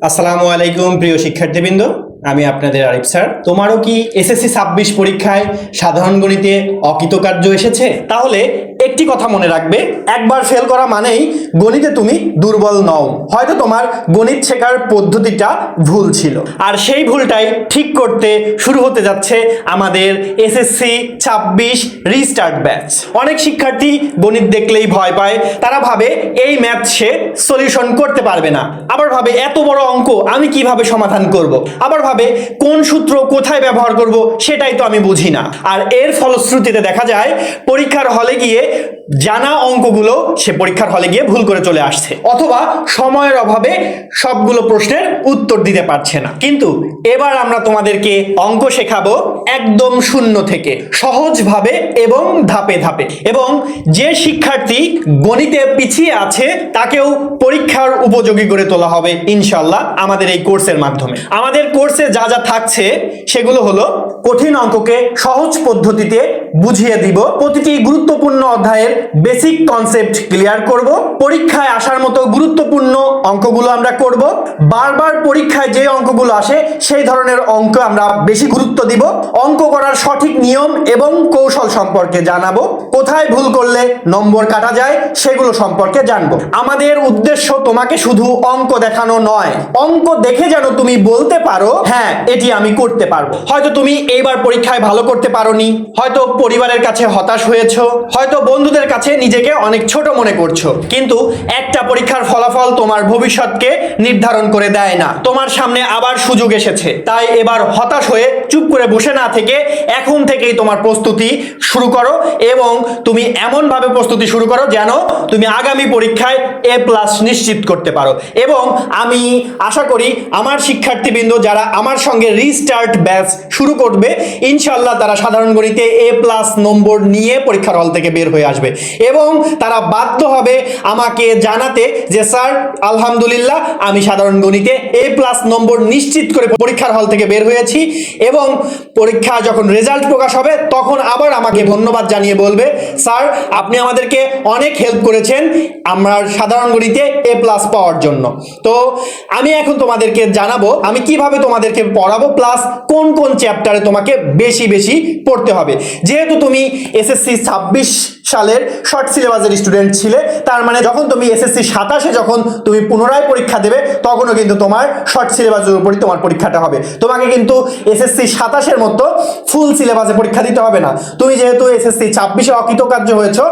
আসসালামু আলাইকুম প্রিয় শিক্ষার্থীবৃন্দ, আমি আপনাদের আরিফ স্যার। তোমারও কি এসএসসি 26 পরীক্ষায় সাধারণ গণিতে অকৃতকার্য এসেছে? তাহলে একটি কথা মনে রাখবে, একবার ফেল করা মানেই গণিতে তুমি দুর্বল নও। হয়তো তোমার গণিত শেখার পদ্ধতিটা ভুল ছিল, আর সেই ভুলটাই ঠিক করতে শুরু হতে যাচ্ছে আমাদের এসএসসি 26 রিস্টার্ট ব্যাচ। অনেক শিক্ষার্থী গণিত দেখলেই ভয় পায়। তারা ভাবে এই ম্যাথ সে সলিউশন করতে পারবে না, আবার ভাবে এত বড় অঙ্ক আমি কিভাবে সমাধান করব, আবার ভাবে কোন সূত্র কোথায় ব্যবহার করব সেটাই তো আমি বুঝি না। আর এর ফলশ্রুতিতে দেখা যায় পরীক্ষার হলে গিয়ে জানা অঙ্কগুলো সে পরীক্ষার হলে গিয়ে ভুল করে চলে আসছে, অথবা সময়ের অভাবে সবগুলো প্রশ্নের উত্তর দিতে পারছে না। কিন্তু এবার আমরা তোমাদেরকে অঙ্ক শেখাবো একদম শূন্য থেকে, সহজভাবে এবং ধাপে ধাপে। এবং যে শিক্ষার্থী গণিতে পিছিয়ে আছে তাকেও পরীক্ষার উপযোগী করে তোলা হবে ইনশাআল্লাহ আমাদের এই কোর্সের মাধ্যমে। আমাদের কোর্সে যা যা থাকছে সেগুলো হলো কঠিন অঙ্ককে সহজ পদ্ধতিতে বুঝিয়ে দিব, প্রতিটি গুরুত্বপূর্ণ অধ্যায়ের বেসিক কনসেপ্ট ক্লিয়ার করব, পরীক্ষায় আসার মতো গুরুত্বপূর্ণ অঙ্কগুলো আমরা করব, বারবার পরীক্ষায় যে অঙ্কগুলো আসে সেই ধরনের অঙ্ক আমরা বেশি গুরুত্ব দিব, অঙ্ক করার সঠিক নিয়ম এবং কৌশল সম্পর্কে জানাবো, কোথায় ভুল করলে নম্বর কাটা যায় সেগুলো সম্পর্কে জানবো। আমাদের উদ্দেশ্য তোমাকে শুধু অঙ্ক দেখানো নয়, অঙ্ক দেখে যেন তুমি বলতে পারো হ্যাঁ এটি আমি করতে পারবো। হয়তো তুমি এইবার পরীক্ষায় ভালো করতে পারোনি, হয়তো পরিবারের কাছে হতাশ হয়েছো, হয়তো বন্ধুদের কাছে নিজেকে অনেক ছোট মনে করছো, কিন্তু একটা পরীক্ষার ফলাফল তোমার ভবিষ্যৎকে নির্ধারণ করে দেয় না। তোমার সামনে আবার সুযোগ এসেছে, তাই এবার হতাশ হয়ে চুপ করে বসে না থেকে এখন থেকেই তোমার প্রস্তুতি শুরু করো, এবং তুমি এমন ভাবে প্রস্তুতি শুরু করো যেন তুমি আগামী পরীক্ষায় A+ নিশ্চিত করতে পারো। এবং আমি আশা করি আমার শিক্ষার্থীবৃন্দ যারা আমার সঙ্গে রিস্টার্ট ব্যাচ শুরু করবে ইনশাআল্লাহ তারা সাধারণ গণিতে A+ নম্বর নিয়ে পরীক্ষার হল থেকে বের হয়ে আসবে, এবং তারা বাধ্য হবে আমাকে জানাতে যে স্যার আলহামদুলিল্লাহ আমি সাধারণ গণিতে A+ নম্বর নিশ্চিত করে পরীক্ষার হল থেকে বের হয়েছি। এবং পরীক্ষা যখন রেজাল্ট প্রকাশ হবে তখন আবার আমাকে ধন্যবাদ জানিয়ে বলবে স্যার আপনি আমাদেরকে অনেক হেল্প করেছেন আমার সাধারণ গণিতে A+ পাওয়ার জন্য। তো আমি এখন তোমাদেরকে জানাবো আমি কিভাবে তোমাদেরকে পড়াবো, প্লাস কোন কোন চ্যাপ্টারে তোমাকে বেশি বেশি পড়তে হবে। যেহেতু তুমি এসএসসি 26 সালের শর্ট সিলেবাসের স্টুডেন্ট ছিলে, তার মানে যখন তুমি এসএসসি 27-এ যখন তুমি পুনরায় পরীক্ষা দেবে তখনও কিন্তু তোমার শর্ট সিলেবাসের উপরই তোমার পরীক্ষাটা হবে। তোমাকে কিন্তু এসএসসি 27-এর মতো ফুল সিলেবাসে পরীক্ষা দিতে হবে না। তুমি যেহেতু এসএসসি 26-এ অকৃতকার্য হয়েছো,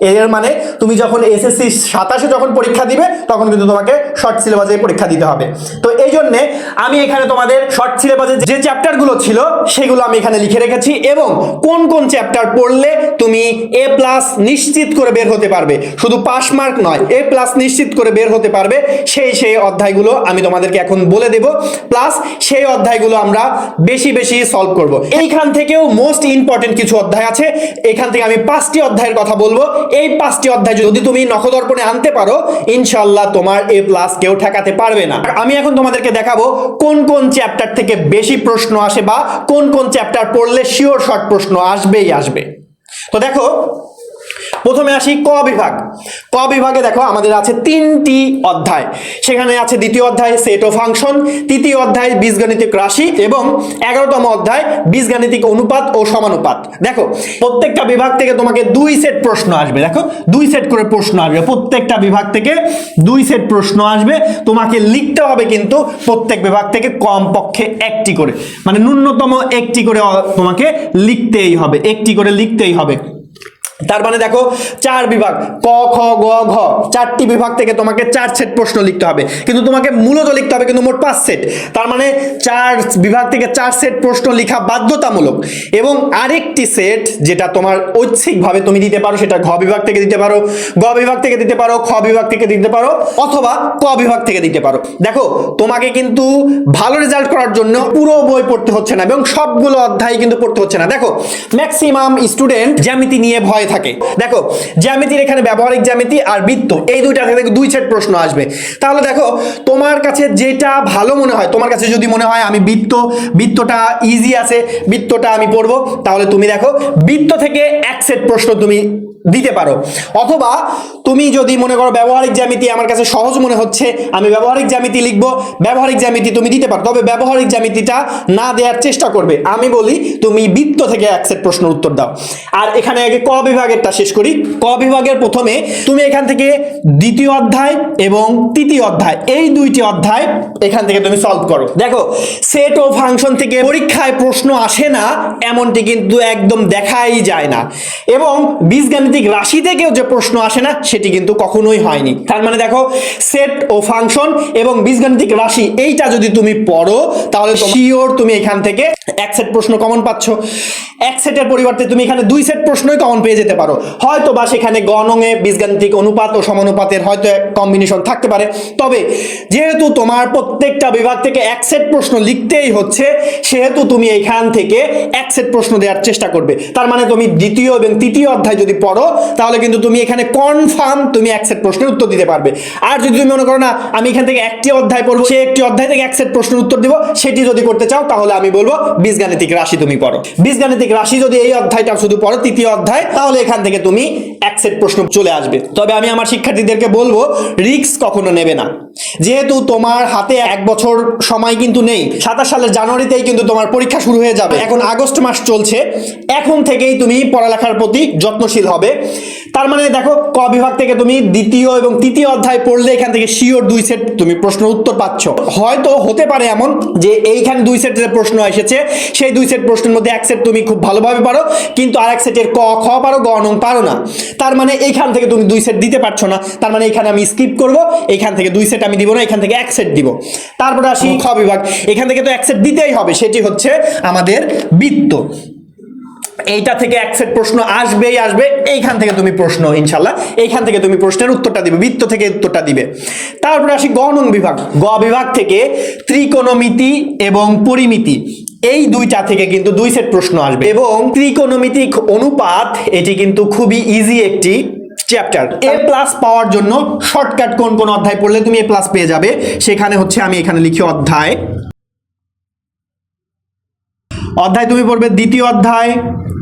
এর মানে তুমি যখন এসএসসি 27-এ যখন পরীক্ষা দিবে তখন কিন্তু তোমাকে শর্ট সিলেবাসে পরীক্ষা দিতে হবে। তো এই জন্যে আমি এখানে তোমাদের শর্ট সিলেবাসে যে চ্যাপ্টারগুলো ছিল সেগুলো আমি এখানে লিখে রেখেছি, এবং কোন কোন চ্যাপ্টার পড়লে তুমি A+ নিশ্চিত করে বের হতে পারবে, শুধু পাস মার্ক নয় A+ নিশ্চিত করে বের হতে পারবে, সেই অধ্যায়গুলো আমি তোমাদেরকে এখন বলে দেব, প্লাস সেই অধ্যায়গুলো আমরা বেশি বেশি সলভ করব। এইখান থেকেও মোস্ট ইম্পর্টেন্ট কিছু অধ্যায় আছে, এখান থেকে আমি 5টি অধ্যায়ের কথা বলবো। এই 5টি অধ্যায় যদি তুমি নখদর্পণে আনতে পারো ইনশাআল্লাহ তোমার A+ কেউ ঠেকাতে পারবে না। আমি এখন তোমাদেরকে দেখাবো কোন কোন চ্যাপ্টার থেকে বেশি প্রশ্ন আসে বা কোন কোন চ্যাপ্টার পড়লে শিওর শর্ট প্রশ্ন আসবেই আসবে। তো দেখো প্রথমে আসি ক বিভাগ। ক বিভাগে দেখো আমাদের আছে 3টি অধ্যায়, সেখানে আছে দ্বিতীয় অধ্যায় সেট ও ফাংশন, তৃতীয় অধ্যায় বীজগাণিতিক রাশি এবং 11তম অধ্যায় বীজগাণিতিক অনুপাত ও সমানুপাত। দেখো প্রত্যেকটা বিভাগ থেকে তোমাকে 2 সেট প্রশ্ন আসবে, দেখো 2 সেট করে প্রশ্ন আসবে, প্রত্যেকটা বিভাগ থেকে 2 সেট প্রশ্ন আসবে। তোমাকে লিখতে হবে কিন্তু প্রত্যেক বিভাগ থেকে কমপক্ষে একটি করে, মানে ন্যূনতম একটি করে তোমাকে লিখতেই হবে, একটি করে লিখতেই হবে। তার মানে দেখো 4 বিভাগ ক খ গ ঘ 4টি বিভাগ থেকে তোমাকে 4 সেট প্রশ্ন লিখতে হবে, কিন্তু তোমাকে মূলত লিখতে হবে কিন্তু মোট 5 সেট। তার মানে 4 বিভাগ থেকে 4 সেট প্রশ্ন লেখা বাধ্যতামূলক, এবং আরেকটি সেট যেটা তোমার ঐচ্ছিকভাবে তুমি দিতে পারো সেটা ঘ বিভাগ থেকে দিতে পারো, গ বিভাগ থেকে দিতে পারো, খ বিভাগ থেকে দিতে পারো, অথবা ক বিভাগ থেকে দিতে পারো। দেখো তোমাকে কিন্তু ভালো রেজাল্ট করার জন্য পুরো বই পড়তে হচ্ছে না এবং সবগুলো অধ্যায় কিন্তু পড়তে হচ্ছে না। দেখো ম্যাক্সিমাম স্টুডেন্ট জ্যামিতি নিয়ে ভয় থাকে। দেখো জ্যামিতির এখানে ব্যবহারিক জ্যামিতি আর বৃত্ত, এই দুইটা থেকে 2 সেট প্রশ্ন আসবে। তাহলে দেখো তোমার কাছে যেটা ভালো মনে হয়, তোমার কাছে যদি মনে হয় আমি বৃত্তটা ইজি আছে, বৃত্তটা আমি পড়বো, তাহলে তুমি দেখো বৃত্ত থেকে 1 সেট প্রশ্ন তুমি দিতে পারো। অথবা তুমি যদি মনে করো ব্যবহারিক জ্যামিতি আমার কাছে সহজ মনে হচ্ছে, আমি ব্যবহারিক জ্যামিতি লিখবো, ব্যবহারিক জ্যামিতি তুমি দিতে পারো, তবে ব্যবহারিক জ্যামিতিটা না দেওয়ার চেষ্টা করবে। আমি বলি তুমি বৃত্ত থেকে 1 সেট প্রশ্নের উত্তর দাও। আর এখানে আগে ক বিভাগেরটা শেষ করি। ক বিভাগের প্রথমে তুমি এখান থেকে দ্বিতীয় অধ্যায় এবং তৃতীয় অধ্যায়, এই দুইটি অধ্যায় এখান থেকে তুমি সলভ করো। দেখো সেট ও ফাংশন থেকে পরীক্ষায় প্রশ্ন আসে না এমনটি কিন্তু একদম দেখাই যায় না, এবং বীজগাণিতিক রাশি থেকেও যে প্রশ্ন আসে না সেটি কিন্তু কখনোই হয়নি। তার মানে দেখো সেট ও ফাংশন এবং বীজগাণিতিক রাশি এইটা যদি তুমি পড়ো তাহলে শিওর তুমি এখান থেকে 1 সেট প্রশ্ন কমন পাচ্ছ। 1 সেটের পরিবর্তে তুমি এখানে 2 সেট প্রশ্নই কমন পেয়ে যেতে পারো, হয়তো বা সেখানে গণঙে বীজগাণিতিক অনুপাত ও সমানুপাতের হয়তো কম্বিনেশন থাকতে পারে। তবে যেহেতু তোমার প্রত্যেকটা বিভাগ থেকে 1 সেট প্রশ্ন লিখতেই হচ্ছে, সেহেতু তুমি এখান থেকে 1 সেট প্রশ্ন দেওয়ার চেষ্টা করবে। তার মানে তুমি দ্বিতীয় এবং তৃতীয় অধ্যায় যদি পড়ো তাহলে কিন্তু তুমি এখানে কনফার্ম তুমি 1 সেট প্রশ্নের উত্তর দিতে পারবে। আর যদি তুমি মনে করো না আমি এখান থেকে একটি অধ্যায় পড়বো, সেই একটি অধ্যায় থেকে 1 সেট প্রশ্নের উত্তর দিব, সেটি যদি করতে চাও তাহলে আমি বলবো বীজগাণিতিক রাশি তুমি পড়ো। বীজগাণিতিক রাশি যদি এই অধ্যায়টা শুধু পড়ো, তৃতীয় অধ্যায়, তাহলে এখান থেকে তুমি 1 সেট প্রশ্ন চলে আসবে। তবে আমি আমার শিক্ষার্থীদেরকে বলবো রিস্ক কখনো নেবে না, যেহেতু তোমার হাতে 1 বছর সময় কিন্তু নেই। 27 সালের জানুয়ারিতেই কিন্তু তোমার পরীক্ষা শুরু হয়ে যাবে, এখন আগস্ট মাস চলছে, এখন থেকেই তুমি পড়ালেখার প্রতি যত্নশীল হবে। তার মানে দেখো ক বিভাগ থেকে তুমি দ্বিতীয় এবং তৃতীয় অধ্যায় পড়লে এখান থেকে শিওর 2 সেট তুমি প্রশ্ন উত্তর পাচ্ছ। হয়তো হতে পারে এমন যে এইখানে 2 সেটের প্রশ্ন এসেছে, সেই 2 সেট প্রশ্নের মধ্যে 1 সেট তুমি খুব ভালোভাবে পারো, কিন্তু আরেক সেটের ক খ পারো, গ নং পারো না। তার মানে এইখান থেকে তুমি 2 সেট দিতে পারছো না, তার মানে এখানে আমি স্কিপ করব, এইখান থেকে 2 সেট আমি দিব না, এখান থেকে 1 সেট দিব। তারপরে আসি খ বিভাগ, এখান থেকে তো 1 সেট দিতেই হবে, সেটি হচ্ছে আমাদের বৃত্ত। এইটা থেকে 1 সেট প্রশ্ন আসবেই আসবে, এইখান থেকে তুমি প্রশ্ন ইনশাল্লাহ এইখান থেকে তুমি প্রশ্নের উত্তরটা দিবে, বৃত্ত থেকে উত্তরটা দিবে। তারপরে আসি গ নং বিভাগ। গ বিভাগ থেকে ত্রিকোণমিতি এবং পরিমিতি, এই দুইটা থেকে কিন্তু 2 সেট প্রশ্ন আসবে, এবং ত্রিকোণমিতিক অনুপাত এটি কিন্তু খুবই ইজি একটি চ্যাপ্টার। এ প্লাস পাওয়ার জন্য শর্টকাট কোন কোন অধ্যায় পড়লে তুমি এ প্লাস পেয়ে যাবে, সেখানে হচ্ছে আমি এখানে লিখি অধ্যায় তুমি পড়বে দ্বিতীয় অধ্যায়,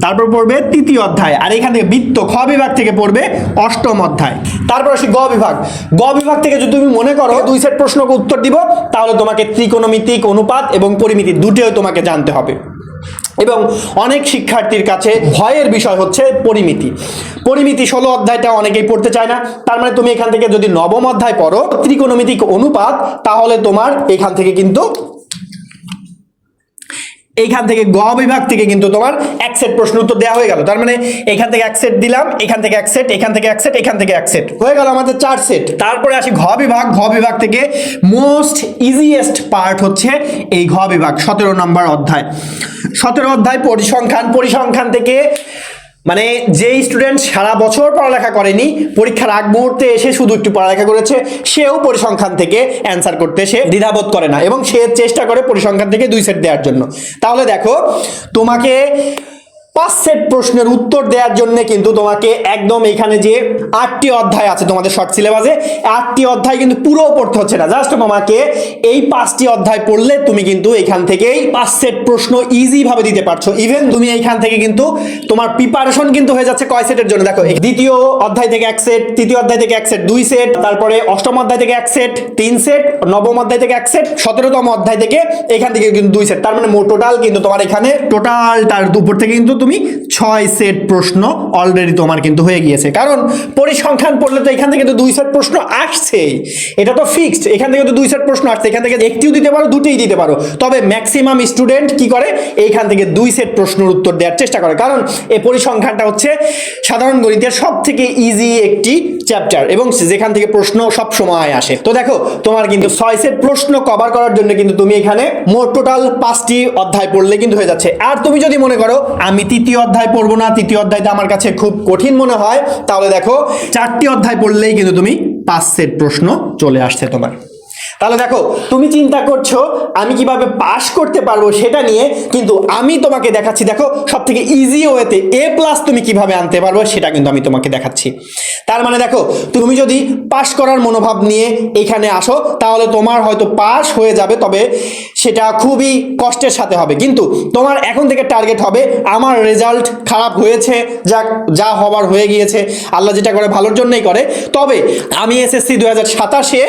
তারপর পড়বে তৃতীয় অধ্যায়, আর এখান থেকে বৃত্ত খ বিভাগ থেকে পড়বে 8ম অধ্যায়। তারপর আসি গ বিভাগ। গ বিভাগ থেকে যদি তুমি মনে করো 2 সেট প্রশ্নকে উত্তর দিব, তাহলে তোমাকে ত্রিকোণমিতিক অনুপাত এবং পরিমিতি দুটোই তোমাকে জানতে হবে। এবং অনেক শিক্ষার্থীর কাছে ভয়ের বিষয় হচ্ছে পরিমিতি। 16 অধ্যায়টা অনেকেই পড়তে চায় না। তার মানে তুমি এখান থেকে যদি 9ম অধ্যায় পড়ো ত্রিকোণমিতিক অনুপাত, তাহলে তোমার এখান থেকে কিন্তু এইখান থেকে গ বিভাগ থেকে কিন্তু তোমার 1 সেট প্রশ্ন উত্তর দেওয়া হয়ে গেল। তার মানে এখান থেকে 1 সেট দিলাম, এখান থেকে 1 সেট, এখান থেকে 1 সেট, এখান থেকে 1 সেট, হয়ে গেল আমাদের 4 সেট। তারপরে আসি ঘ বিভাগ। ঘ বিভাগ থেকে মোস্ট ইজিয়েস্ট পার্ট হচ্ছে এই ঘ বিভাগ, 17 নম্বর অধ্যায়। 17 অধ্যায় পরিসংখ্যান থেকে মানে যেই স্টুডেন্ট সারা বছর পড়ালেখা করেনি, পরীক্ষার আগ মুহূর্তে এসে শুধু একটু পড়ালেখা করেছে, সেও পরিসংখ্যান থেকে অ্যান্সার করতে সে দ্বিধাবোধ করে না, এবং সে চেষ্টা করে পরিসংখ্যান থেকে 2 সেট দেওয়ার জন্য। তাহলে দেখো তোমাকে 5 সেট প্রশ্নের উত্তর দেওয়ার জন্য কিন্তু তোমাকে একদম এখানে যে 8টি অধ্যায় আছে তোমাদের শর্ট সিলেবাসে, 8টি অধ্যায় কিন্তু পুরো পড়তে হচ্ছে না, জাস্ট তোমাকে এই 5টি অধ্যায় পড়লে তুমি কিন্তু এখান থেকেই 5 সেট প্রশ্ন ইজি ভাবে দিতে পারছো। ইভেন তুমি এইখান থেকে কিন্তু তোমার প্রিপারেশন কিন্তু হয়ে যাচ্ছে কয় সেটের জন্য। দেখো দ্বিতীয় অধ্যায় থেকে 1 সেট, তৃতীয় অধ্যায় থেকে 1 সেট 2 সেট, তারপরে 8ম অধ্যায় থেকে 1 সেট 3 সেট, 9ম অধ্যায় থেকে 1 সেট, 17তম অধ্যায় থেকে এখান থেকে কিন্তু 2 সেট। তার মানে টোটাল কিন্তু তোমার এখানে টোটালটার উপর থেকে কিন্তু তুমি 6 সেট প্রশ্ন অলরেডি তোমার কিন্তু হয়ে গিয়েছে। কারণ পরিসংখ্যান পড়লে তো এখান থেকে তো 2 সেট প্রশ্ন আসছেই, এটা তো ফিক্সড। এখান থেকে তো 2 সেট প্রশ্ন আসছে, এখান থেকে একটিও দিতে পারো, দুটোই দিতে পারো। তবে ম্যাক্সিমাম স্টুডেন্ট কি করে, এইখান থেকে 2 সেট প্রশ্নের উত্তর দেওয়ার চেষ্টা করে, কারণ এই পরিসংখ্যানটা হচ্ছে সাধারণ গণিতের সব থেকে ইজি একটি চ্যাপ্টার, এবং যেখান থেকে প্রশ্ন সব সময় আসে। তো দেখো তোমার কিন্তু 6 সেট প্রশ্ন কভার করার জন্য কিন্তু তুমি এখানে মোট টোটাল 5টি অধ্যায় পড়লে কিন্তু হয়ে যাচ্ছে। আর তুমি যদি মনে করো আমি তৃতীয় অধ্যায় পড়বো না, তৃতীয় অধ্যায়টা আমার কাছে খুব কঠিন মনে হয়, তাহলে দেখো 4টি অধ্যায় পড়লেই কিন্তু তুমি 5 সেট প্রশ্ন চলে আসছে তোমার। তাহলে দেখো, তুমি চিন্তা করছো আমি কিভাবে পাস করতে পারবো সেটা নিয়ে, কিন্তু আমি তোমাকে দেখাচ্ছি দেখো সব থেকে ইজি ওয়েতে এ প্লাস তুমি কিভাবে আনতে পারবো সেটা কিন্তু আমি তোমাকে দেখাচ্ছি। তার মানে দেখো, তুমি যদি পাস করার মনোভাব নিয়ে এখানে আসো তাহলে তোমার হয়তো পাস হয়ে যাবে, তবে সেটা খুবই কষ্টের সাথে হবে। কিন্তু তোমার এখন থেকে টার্গেট হবে আমার রেজাল্ট খারাপ হয়েছে, যা হবার হয়ে গিয়েছে, আল্লাহ যেটা করে ভালোর জন্যই করে। তবে আমি এসএসসি 2027-এ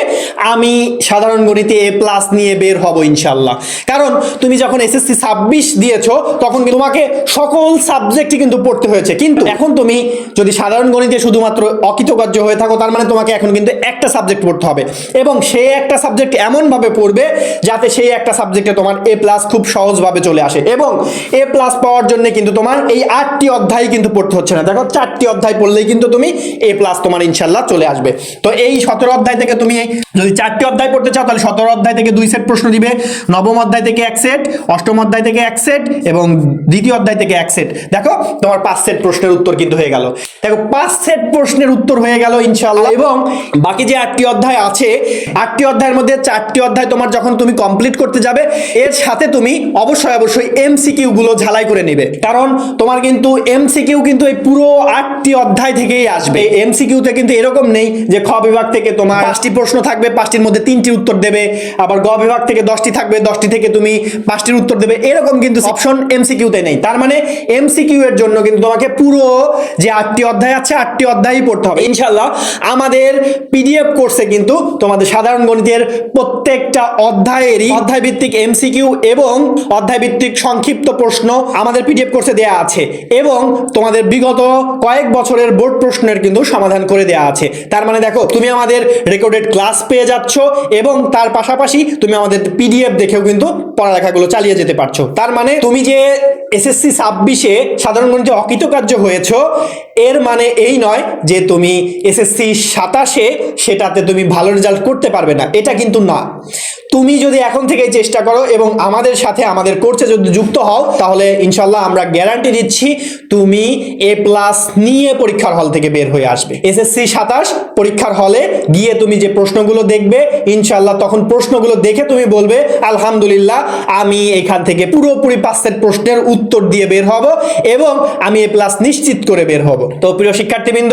আমি সাধারণ গণিতে এ প্লাস নিয়ে বের হব ইনশাল্লাহ। কারণ তুমি যখন এসএসসি 26 দিয়েছো তখন কিন্তু তোমাকে সকল সাবজেক্টই কিন্তু পড়তে হয়েছে, কিন্তু এখন তুমি যদি সাধারণ গণিতে শুধুমাত্র অকৃতকার্য হয়ে থাকো তার মানে তোমাকে এখন কিন্তু একটা সাবজেক্ট পড়তে হবে, এবং সেই একটা সাবজেক্ট এমনভাবে পড়বে যাতে সেই একটা সাবজেক্টে তোমার এ প্লাস খুব সহজভাবে চলে আসে। এবং এ প্লাস পাওয়ার জন্য কিন্তু তোমার এই 8টি অধ্যায় কিন্তু পড়তে হচ্ছে না, দেখো 4টি অধ্যায় পড়লেই কিন্তু তুমি এ প্লাস তোমার ইনশাল্লাহ চলে আসবে। তো এই 17 অধ্যায় থেকে তুমি যদি 4টি অধ্যায় পড়তে চাও তাহলে 17 অধ্যায় থেকে 2 সেট প্রশ্ন দিবে, নবম অধ্যায় থেকে 1 সেট, অষ্টম অধ্যায় থেকে 1 সেট এবং দ্বিতীয় অধ্যায় থেকে 1 সেট। দেখো তোমার 5 সেট প্রশ্নের উত্তর কিন্তু হয়ে গেল। দেখো 5 সেট প্রশ্নের উত্তর হয়ে গেল ইনশাআল্লাহ। এবং বাকি যে 8টি অধ্যায় আছে, 8টি অধ্যায়ের মধ্যে 4টি অধ্যায় তোমার যখন তুমি কমপ্লিট করতে যাবে এর সাথে তুমি অবশ্যই এমসিকিউ গুলো ঝালাই করে নেবে, কারণ তোমার কিন্তু এমসিকিউ কিন্তু এই পুরো 8টি অধ্যায় থেকেই আসবে। এমসিকিউ তে কিন্তু এরকম নেই যে খ বিভাগ থেকে তোমার 5টি প্রশ্ন থাকবে, 5টির মধ্যে 3টি উত্তর দেবে, আবার গ বিভাগ থেকে 10টি থাকবে, 10টি থেকে তুমি 5টির উত্তর দেবে, এরকম কিন্তু অপশন এমসিকিউ তে নেই। তার মানে এমসিকিউ এর জন্য কিন্তু তোমাকে পুরো যে 8টি অধ্যায় আছে 8টি অধ্যায়ই পড়তে হবে ইনশাআল্লাহ। আমাদের পিডিএফ কোর্সে কিন্তু তোমাদের সাধারণ গণিতের প্রত্যেকটা অধ্যায়েরই অধ্যায় ভিত্তিক এমসিকিউ এবং অধ্যায় ভিত্তিক সংক্ষিপ্ত প্রশ্ন আমাদের পিডিএফ কোর্সে দেয়া আছে, এবং তোমাদের বিগত কয়েক বছরের বোর্ড প্রশ্নের কিন্তু সমাধান করে দেয়া আছে। তার মানে দেখো, তুমি আমাদের রেকর্ডেড ক্লাস পেয়ে যাচ্ছ এবং তার পাশাপাশি তুমি আমাদের পিডিএফ দেখেও কিন্তু পড়ালেখাগুলো চালিয়ে যেতে পারছো। তার মানে তুমি যে এসএসসি 26-এ সাধারণ গণিতে অকৃতকার্য হয়েছো এর মানে এই নয় যে তুমি এসএসসি 27-এ সেটাতে তুমি ভালো রেজাল্ট করতে পারবে না, এটা কিন্তু না। তুমি যদি এখন থেকে চেষ্টা করো এবং আমাদের সাথে আমাদের কোর্সে যদি যুক্ত হও তাহলে ইনশাল্লাহ আমরা গ্যারান্টি দিচ্ছি তুমি এ প্লাস নিয়ে পরীক্ষার হল থেকে বের হয়ে আসবে। এসএসসি 27 পরীক্ষার হলে গিয়ে তুমি যে প্রশ্নগুলো দেখবে ইনশাল্লাহ তখন প্রশ্নগুলো দেখে তুমি বলবে আলহামদুলিল্লাহ আমি এখান থেকে পুরোপুরি 5 সেট প্রশ্নের উত্তর দিয়ে বের হব এবং আমি এ প্লাস নিশ্চিত করে বের হব। তো প্রিয় শিক্ষার্থীবৃন্দ,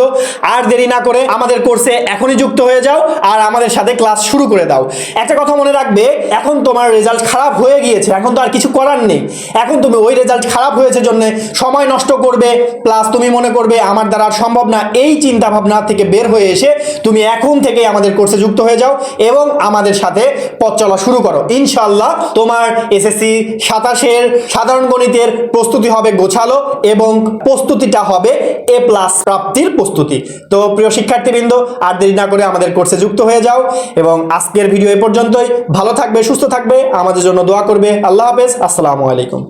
আর দেরি না করে আমাদের কোর্সে এখনই যুক্ত হয়ে যাও আর আমাদের সাথে ক্লাস শুরু করে দাও। একটা কথা মনে রাখবে, এখন তোমার রেজাল্ট খারাপ হয়ে গিয়েছে, এখন তো আর কিছু করার নেই। এখন তুমি ওই রেজাল্ট খারাপ হয়েছে জন্য সময় নষ্ট করবে, প্লাস তুমি মনে করবে আমার দ্বারা আর সম্ভব না, এই চিন্তা ভাবনা থেকে বের হয়ে এসে তুমি এখন থেকে আমাদের কোর্সে যুক্ত হয়ে যাও এবং আমাদের সাথে পথ চলা শুরু করো। ইনশাআল্লাহ তোমার এসএসসি 27-এর সাধারণ গণিতের প্রস্তুতি হবে গোছালো এবং প্রস্তুতিটা হবে এ প্লাস প্রাপ্তির প্রস্তুতি। তো প্রিয় শিক্ষার্থীবৃন্দ, আর দেরি না করে আমাদের কোর্সে যুক্ত হয়ে যাও এবং আজকের ভিডিও এ পর্যন্তই। ভালো থাকবে, সুস্থ থাকবে, আমাদের জন্য দোয়া করবে। আল্লাহ হাফেজ, আসসালামু আলাইকুম।